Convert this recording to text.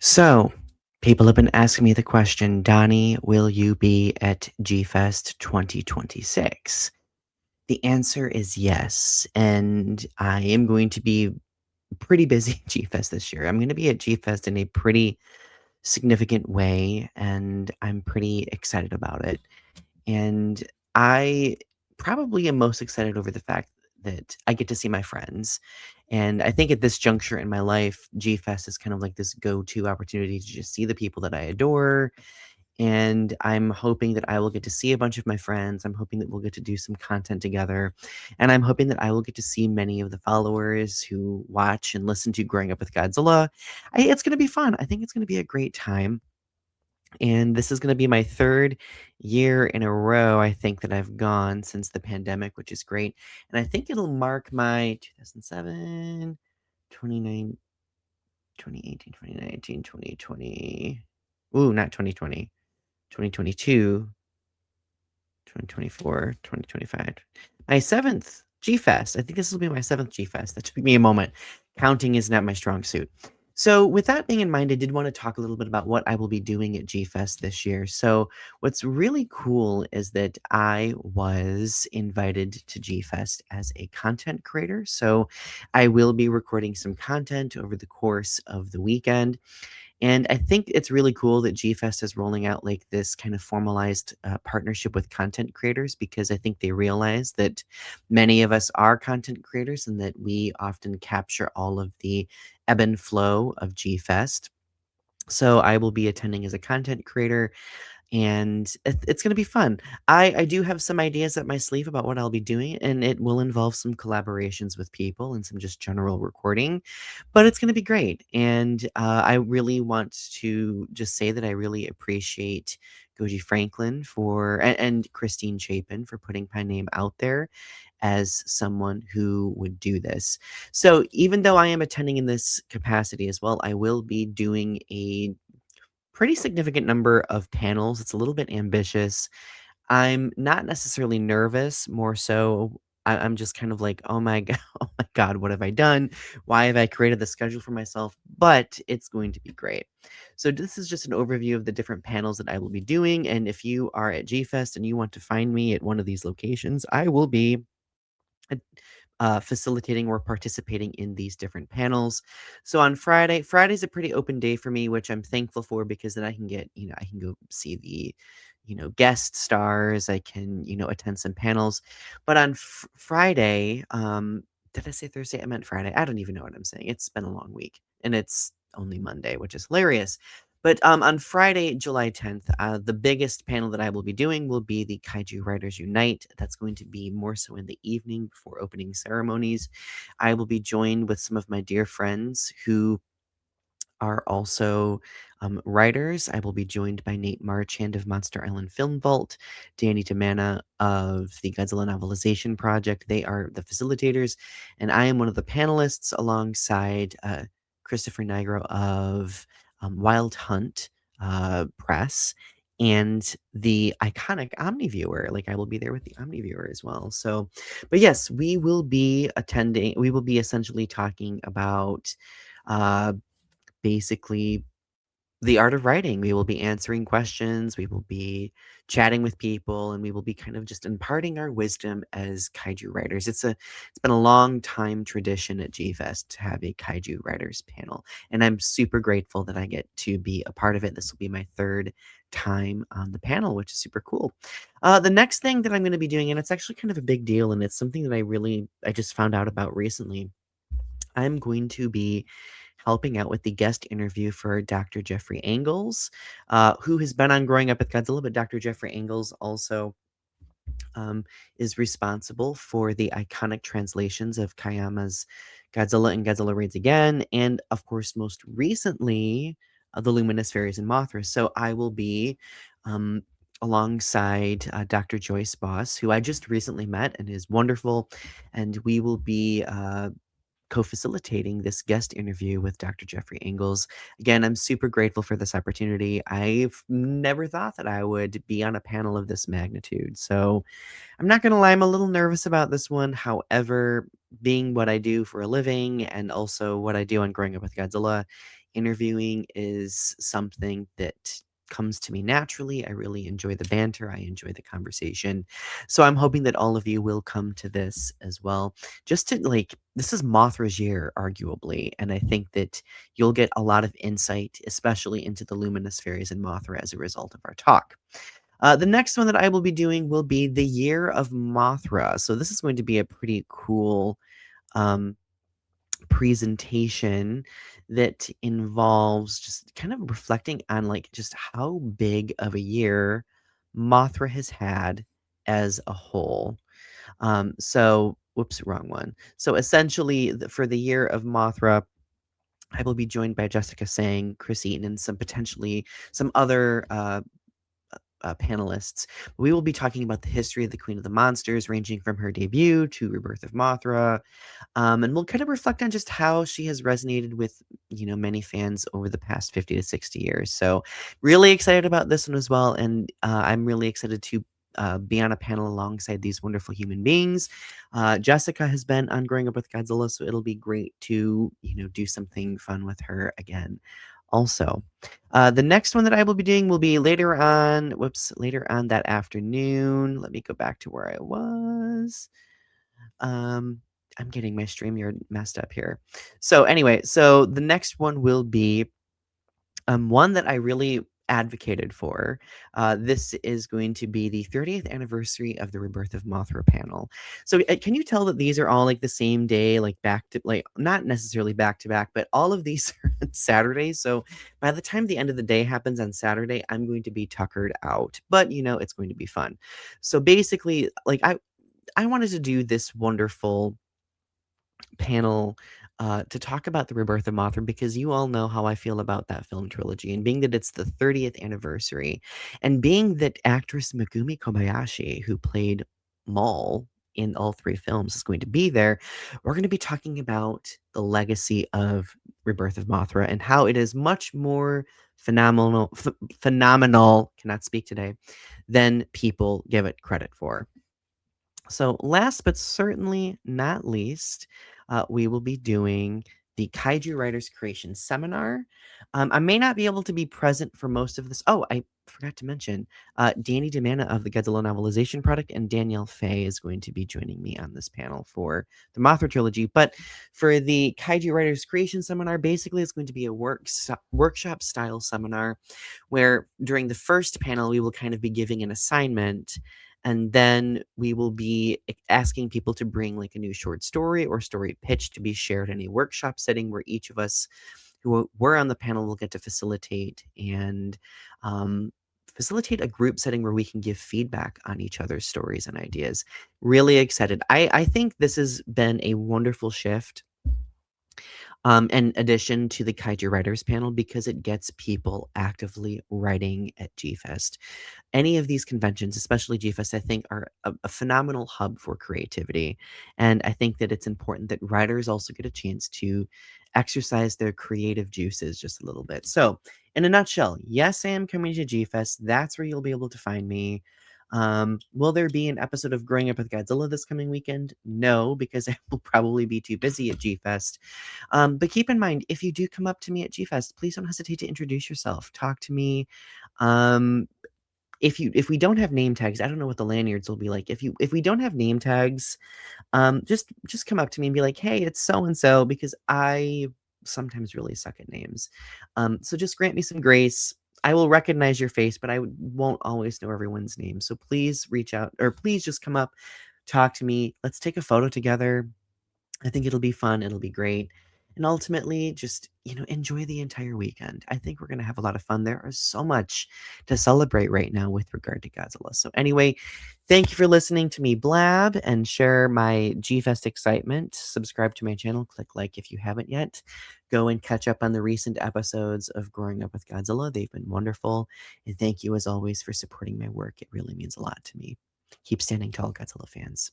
So, people have been asking me the question, Donnie, will you be at GFEST 2026? The answer is yes, and I am going to be pretty busy at GFEST this year. I'm going to be at GFEST in a pretty significant way, and I'm pretty excited about it. And I probably am most excited over the fact that I get to see my friends. And I think at this juncture in my life, G Fest is kind of like this go-to opportunity to just see the people that I adore. And I'm hoping that I will get to see a bunch of my friends. I'm hoping that we'll get to do some content together. And I'm hoping that I will get to see many of the followers who watch and listen to Growing Up with Godzilla. It's going to be fun. I think it's going to be a great time. And this is gonna be my 3rd year in a row, I think, that I've gone since the pandemic, which is great, and I think it'll mark my 2007, 29 2018, 2019, 2020. Ooh, not 2020, 2022, 2024, 2025. My 7th G-Fest. I think this will be my 7th G-Fest. That took me a moment. Counting is not my strong suit. So, with that being in mind, I did want to talk a little bit about what I will be doing at G-Fest this year. So, what's really cool is that I was invited to G-Fest as a content creator. So, I will be recording some content over the course of the weekend. And I think it's really cool that GFest is rolling out like this kind of formalized partnership with content creators because I think they realize that many of us are content creators and that we often capture all of the ebb and flow of GFest. So I will be attending as a content creator and it's gonna be fun. I do have some ideas up my sleeve about what I'll be doing, and it will involve some collaborations with people and some just general recording, but it's gonna be great, and, I really want to just say that I really appreciate Goji Franklin and Christine Chapin for putting my name out there as someone who would do this. So, even though I am attending in this capacity as well, I will be doing a pretty significant number of panels. It's a little bit ambitious. I'm not necessarily nervous, more so I'm just kind of like, "Oh my god, oh my god, what have I done? Why have I created the schedule for myself?" But it's going to be great. So this is just an overview of the different panels that I will be doing, and if you are at GFest and you want to find me at one of these locations, I will be facilitating or participating in these different panels. So on Friday's a pretty open day for me, which I'm thankful for because then I can I can go see the, guest stars. I can, attend some panels. But on Friday, did I say Thursday? I meant Friday. I don't even know what I'm saying. It's been a long week and it's only Monday, which is hilarious. But on Friday, July 10th, the biggest panel that I will be doing will be the Kaiju Writers Unite. That's going to be more so in the evening before opening ceremonies. I will be joined with some of my dear friends who are also writers. I will be joined by Nate Marchand of Monster Island Film Vault, Danny Tamana of the Godzilla Novelization Project. They are the facilitators, and I am one of the panelists alongside Christopher Nigro of Wild Hunt Press and the iconic OmniViewer. Like I will be there with the OmniViewer as well. So, but yes, we will be attending. We will be essentially talking about uh, basically the art of writing. We will be answering questions, we will be chatting with people, and we will be kind of just imparting our wisdom as kaiju writers. It's been a long time tradition at GFest to have a kaiju writers panel, and I'm super grateful that I get to be a part of it. This will be my 3rd time on the panel, which is super cool. The next thing that I'm going to be doing, and it's actually kind of a big deal, and it's something that I just found out about recently. I'm going to be helping out with the guest interview for Dr. Jeffrey Angles, who has been on Growing Up with Godzilla, but Dr. Jeffrey Angles also is responsible for the iconic translations of Kayama's Godzilla and Godzilla Raids Again, and of course, most recently, The Luminous Fairies and Mothra. So I will be um, alongside Dr. Joyce Boss, who I just recently met and is wonderful, and we will be co-facilitating this guest interview with Dr. Jeffrey Ingles. Again, I'm super grateful for this opportunity. I've never thought that I would be on a panel of this magnitude. So I'm not going to lie, I'm a little nervous about this one. However, being what I do for a living and also what I do on Growing Up with Godzilla, Interviewing is something that comes to me naturally. I really enjoy the banter. I enjoy the conversation. So I'm hoping that all of you will come to this as well. Just to like, this is Mothra's year, arguably. And I think that you'll get a lot of insight, especially into the luminous fairies and Mothra as a result of our talk. The next one that I will be doing will be the Year of Mothra. So this is going to be a pretty cool um, presentation that involves just kind of reflecting on like just how big of a year Mothra has had as a whole. So, whoops, wrong one. So essentially, for the Year of Mothra, I will be joined by Jessica Sang, Chris Eaton, and some other panelists. We will be talking about the history of the Queen of the Monsters, ranging from her debut to Rebirth of Mothra, and we'll kind of reflect on just how she has resonated with, many fans over the past 50 to 60 years. So really excited about this one as well. And I'm really excited to be on a panel alongside these wonderful human beings. Jessica has been on Growing Up with Godzilla, so it'll be great to, do something fun with her again. Also, the next one that I will be doing will be later on that afternoon. Let me go back to where I was. I'm getting my StreamYard messed up here. So anyway, so the next one will be one that I really advocated for. This is going to be the 30th anniversary of the Rebirth of Mothra panel. So can you tell that these are all like the same day, like not necessarily back to back, but all of these are on Saturdays. So by the time the end of the day happens on Saturday, I'm going to be tuckered out, but it's going to be fun. So basically, like I wanted to do this wonderful panel to talk about the Rebirth of Mothra because you all know how I feel about that film trilogy, and being that it's the 30th anniversary, and being that actress Megumi Kobayashi, who played Maul in all three films, is going to be there, we're going to be talking about the legacy of Rebirth of Mothra and how it is much more phenomenal, cannot speak today, than people give it credit for. So, last but certainly not least, we will be doing the Kaiju Writers Creation Seminar. I may not be able to be present for most of this. Oh, I forgot to mention, Danny DeManna of the Godzilla Novelization Project and Danielle Faye is going to be joining me on this panel for the Mothra trilogy. But for the Kaiju Writers Creation Seminar, basically it's going to be a workshop style seminar where during the first panel, we will kind of be giving an assignment, and then we will be asking people to bring like a new short story or story pitch to be shared in a workshop setting where each of us who were on the panel will get to facilitate and facilitate a group setting where we can give feedback on each other's stories and ideas. Really excited. I think this has been a wonderful shift in addition to the Kaiju Writers panel because it gets people actively writing at GFEST. Any of these conventions, especially GFEST, I think are a phenomenal hub for creativity. And I think that it's important that writers also get a chance to exercise their creative juices just a little bit. So, in a nutshell, yes, I am coming to GFEST. That's where you'll be able to find me. Will there be an episode of Growing Up with Godzilla this coming weekend? No, because I will probably be too busy at GFEST. But keep in mind, if you do come up to me at GFEST, please don't hesitate to introduce yourself. Talk to me. If we don't have name tags, I don't know what the lanyards will be like. If we don't have name tags, just come up to me and be like, hey, it's so and so, because I sometimes really suck at names. So just grant me some grace. I will recognize your face, but I won't always know everyone's name. So please reach out, or please just come up, talk to me. Let's take a photo together. I think it'll be fun. It'll be great. And ultimately, just, enjoy the entire weekend. I think we're going to have a lot of fun. There is so much to celebrate right now with regard to Godzilla. So, anyway, thank you for listening to me blab and share my GFest excitement. Subscribe to my channel. Click like if you haven't yet. Go and catch up on the recent episodes of Growing Up with Godzilla. They've been wonderful. And thank you, as always, for supporting my work. It really means a lot to me. Keep standing tall, Godzilla fans.